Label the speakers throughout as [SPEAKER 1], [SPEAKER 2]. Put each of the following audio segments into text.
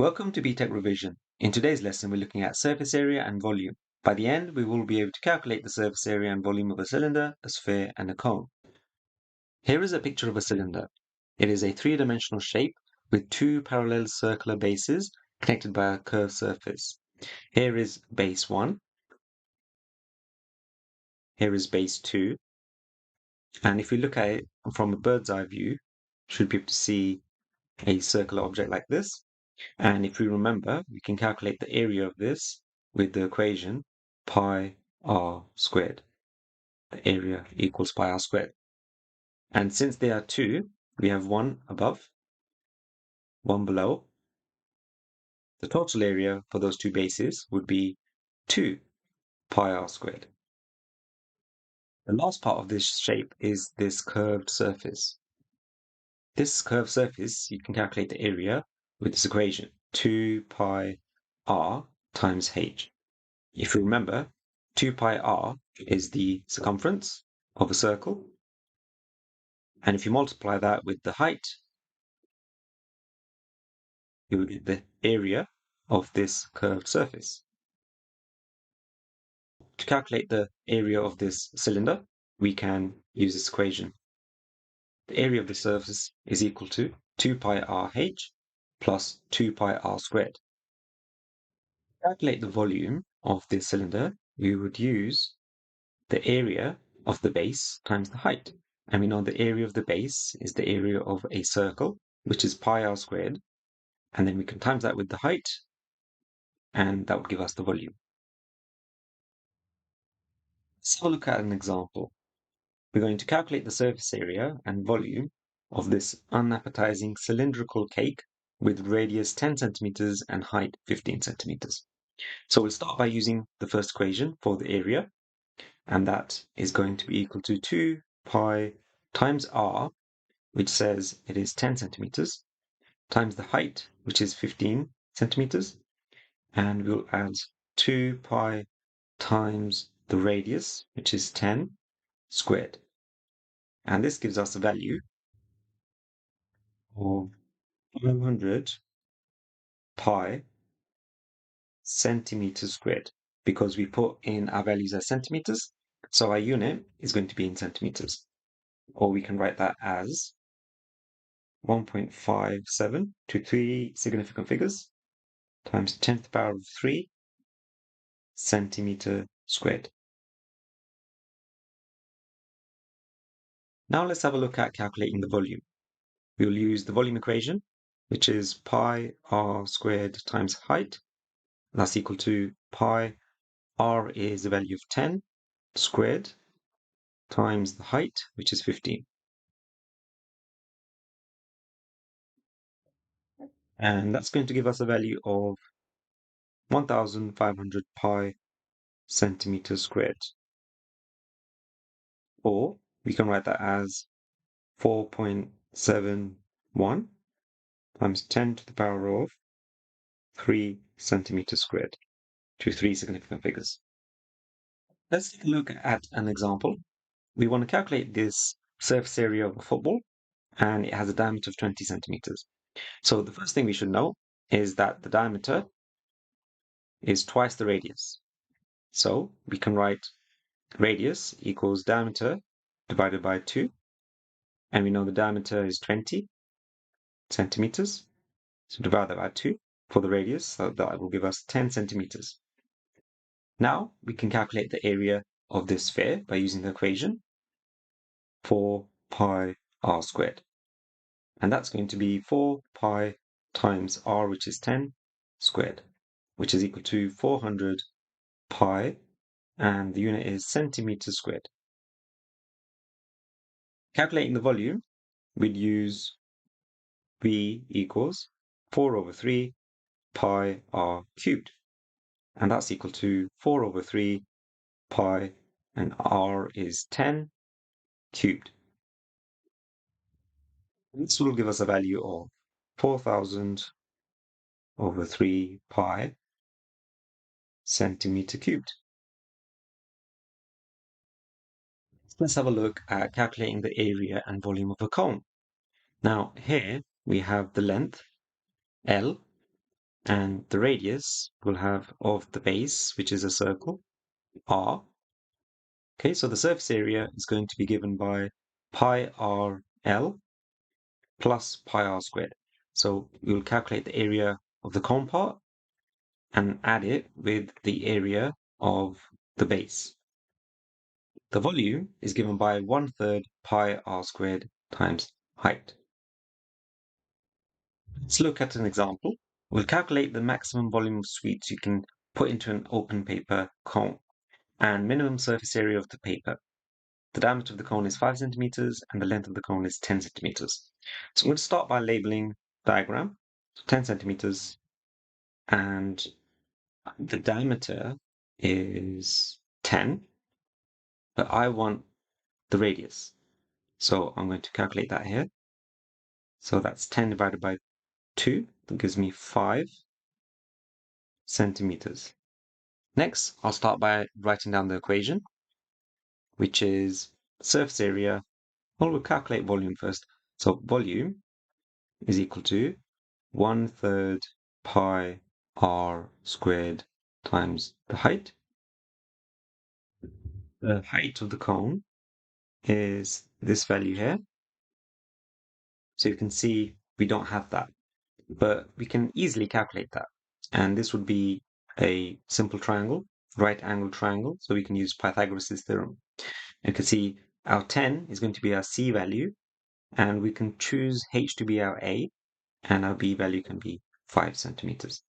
[SPEAKER 1] Welcome to BTEC Revision. In today's lesson, we're looking at surface area and volume. By the end, we will be able to calculate the surface area and volume of a cylinder, a sphere, and a cone. Here is a picture of a cylinder. It is a three-dimensional shape with two parallel circular bases connected by a curved surface. Here is base 1. Here is base 2. And if we look at it from a bird's eye view, you should be able to see a circular object like this. And if we remember, we can calculate the area of this with the equation pi r squared. The area equals pi r squared. And since there are two, we have one above, one below. The total area for those two bases would be 2 pi r squared. The last part of this shape is this curved surface. This curved surface, you can calculate the area with this equation, 2 pi r times h. If you remember, 2 pi r is the circumference of a circle. And if you multiply that with the height, you will get the area of this curved surface. To calculate the area of this cylinder, we can use this equation. The area of the surface is equal to 2 pi rh plus 2 pi r squared. To calculate the volume of this cylinder, we would use the area of the base times the height. And we know the area of the base is the area of a circle, which is pi r squared. And then we can times that with the height, and that would give us the volume. Let's have a look at an example. We're going to calculate the surface area and volume of this unappetizing cylindrical cake with radius 10 centimeters and height 15 centimeters. So we'll start by using the first equation for the area, and that is going to be equal to 2 pi times r, which says it is 10 centimeters, times the height, which is 15 centimeters, and we'll add 2 pi times the radius, which is 10 squared. And this gives us a value of 500 pi centimeters squared, because we put in our values as centimeters, so our unit is going to be in centimeters. Or we can write that as 1.57 to 3 significant figures times 10 to the power of 3 centimeter squared. Now let's have a look at calculating the volume. We will use the volume equation, which is pi r squared times height. That's equal to pi r is the value of 10 squared times the height, which is 15. And that's going to give us a value of 1,500 pi centimeters squared. Or we can write that as 4.71 times 10 to the power of 3 centimeters squared, to 3 significant figures. Let's take a look at an example. We want to calculate this surface area of a football, and it has a diameter of 20 centimeters. So the first thing we should know is that the diameter is twice the radius. So we can write radius equals diameter divided by 2, and we know the diameter is 20 centimeters. So divide that by 2 for the radius, so that will give us 10 centimeters. Now we can calculate the area of this sphere by using the equation 4 pi r squared. And that's going to be 4 pi times r, which is 10 squared, which is equal to 400 pi, and the unit is centimeters squared. Calculating the volume, we'd use V equals 4 over 3 pi r cubed. And that's equal to 4 over 3 pi, and r is 10 cubed. And this will give us a value of 4,000 over 3 pi centimeter cubed. Let's have a look at calculating the area and volume of a cone. Now here we have the length L, And the radius we'll have of the base, which is a circle, r. Okay, so the surface area is going to be given by pi r L plus pi r squared. So we'll calculate the area of the cone part and add it with the area of the base. The volume is given by 1/3 pi r squared times height. Let's look at an example. We'll calculate the maximum volume of sweets you can put into an open paper cone and minimum surface area of the paper. The diameter of the cone is 5 centimeters and the length of the cone is 10 centimeters. So I'm going to start by labeling diagram, 10 centimeters, and the diameter is 10, but I want the radius. So I'm going to calculate that here. So that's 10 divided by 2, that gives me 5 centimeters. Next, I'll start by writing down the equation, which is surface area. Well, we'll calculate volume first. So volume is equal to 1/3 pi r squared times the height. The height of the cone is this value here. So you can see we don't have that, but we can easily calculate that. And this would be a simple triangle, right angle triangle. So we can use Pythagoras' theorem. You can see our 10 is going to be our C value, and we can choose H to be our A, and our B value can be 5 centimeters.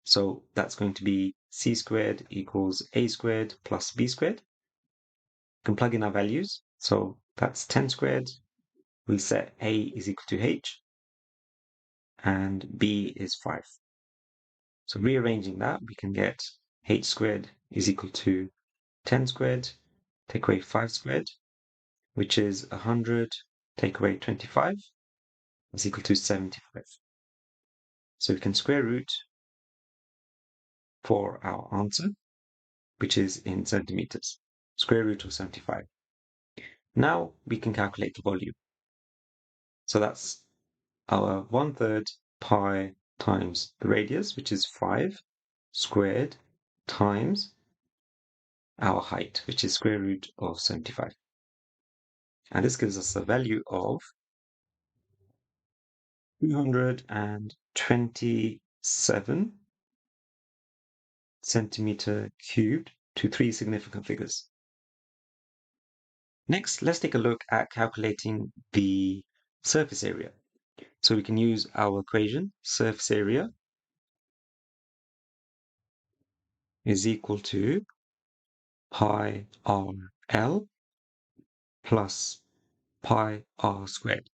[SPEAKER 1] So that's going to be C squared equals A squared plus B squared. We can plug in our values. So that's 10 squared. We'll set A is equal to H, and B is 5. So rearranging that, we can get H squared is equal to 10 squared, take away 5 squared, which is 100, take away 25, is equal to 75. So we can square root for our answer, which is in centimeters, square root of 75. Now we can calculate the volume. So that's our 1/3 pi times the radius, which is 5 squared, times our height, which is square root of 75. And this gives us a value of 227 centimeter cubed to 3 significant figures. Next, let's take a look at calculating the surface area. So we can use our equation, surface area is equal to pi r L plus pi r squared.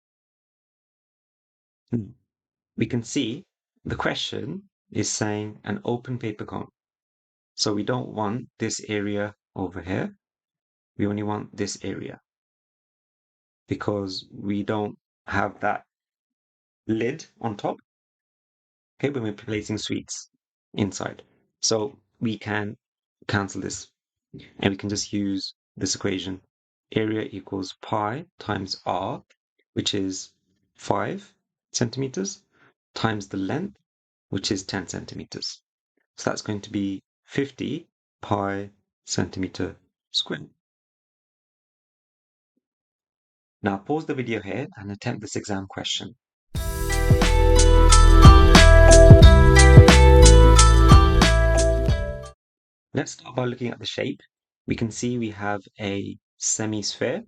[SPEAKER 1] We can see the question is saying an open paper cone. So we don't want this area over here. We only want this area because we don't have that lid on top, okay, when we're placing sweets inside. So we can cancel this and we can just use this equation. Area equals pi times r, which is 5 centimeters, times the length, which is 10 centimeters. So that's going to be 50 pi centimeter squared. Now pause the video here and attempt this exam question. Let's start by looking at the shape. We can see we have a semi-sphere.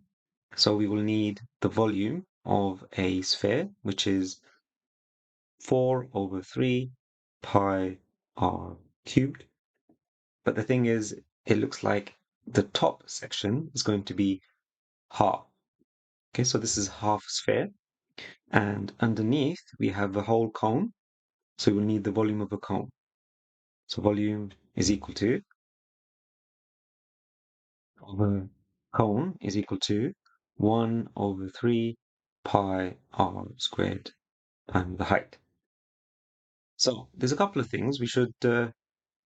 [SPEAKER 1] So we will need the volume of a sphere, which is 4/3 pi r cubed. But the thing is, it looks like the top section is going to be half. Okay, so this is half sphere. And underneath, we have the whole cone. So we'll need the volume of a cone. So volume is equal to, of a cone is equal to 1/3 pi r squared times the height. So there's a couple of things we should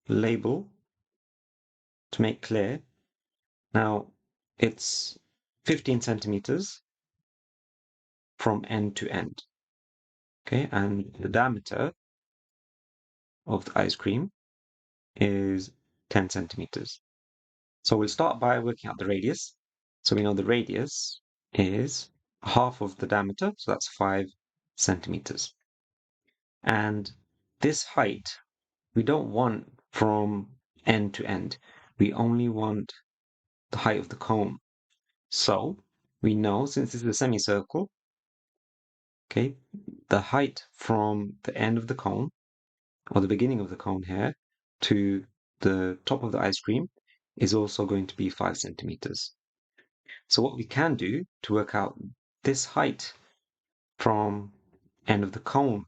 [SPEAKER 1] label to make clear. Now, it's 15 centimeters from end to end. Okay, and the diameter of the ice cream is 10 centimeters. So we'll start by working out the radius. So we know the radius is half of the diameter, so that's 5 centimeters. And this height, we don't want from end to end. We only want the height of the cone. So we know, since this is a semicircle, okay, the height from the end of the cone, or the beginning of the cone here, to the top of the ice cream is also going to be 5 centimeters. So what we can do to work out this height from end of the cone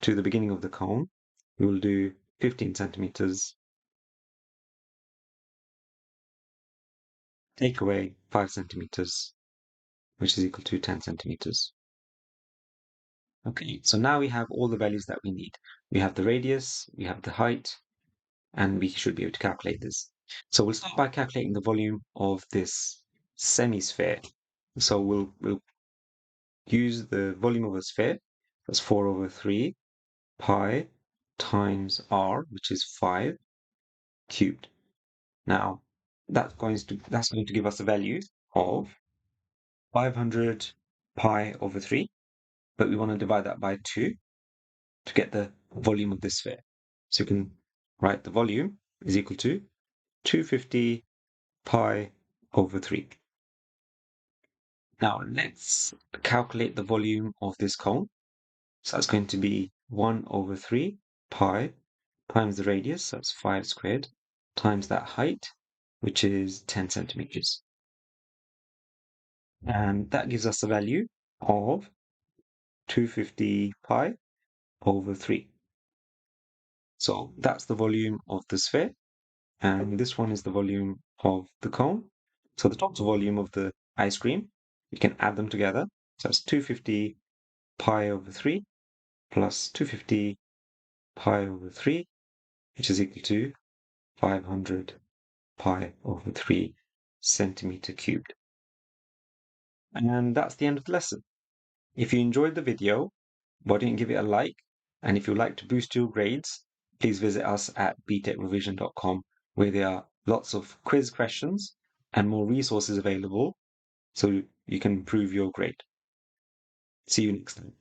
[SPEAKER 1] to the beginning of the cone, we will do 15 centimeters, take away 5 centimeters, which is equal to 10 centimeters. Okay, so now we have all the values that we need. We have the radius, we have the height, and we should be able to calculate this. So we'll start by calculating the volume of this semi-sphere. So we'll use the volume of a sphere, that's 4 over 3 pi times r, which is 5 cubed. Now, that's going to give us a value of 500 pi over 3, but we want to divide that by 2 to get the volume of this sphere. So you can write the volume is equal to 250 pi over 3. Now let's calculate the volume of this cone. So that's going to be 1 over 3 pi times the radius, so that's 5 squared, times that height, which is 10 centimeters. And that gives us a value of 250 pi over 3. So that's the volume of the sphere, and this one is the volume of the cone. So the total volume of the ice cream, we can add them together. So that's 250 pi over 3 plus 250 pi over 3, which is equal to 500 pi over 3 centimeter cubed. And that's the end of the lesson. If you enjoyed the video, why don't you give it a like? And if you'd like to boost your grades, please visit us at btecrevision.com, where there are lots of quiz questions and more resources available so you can improve your grade. See you next time.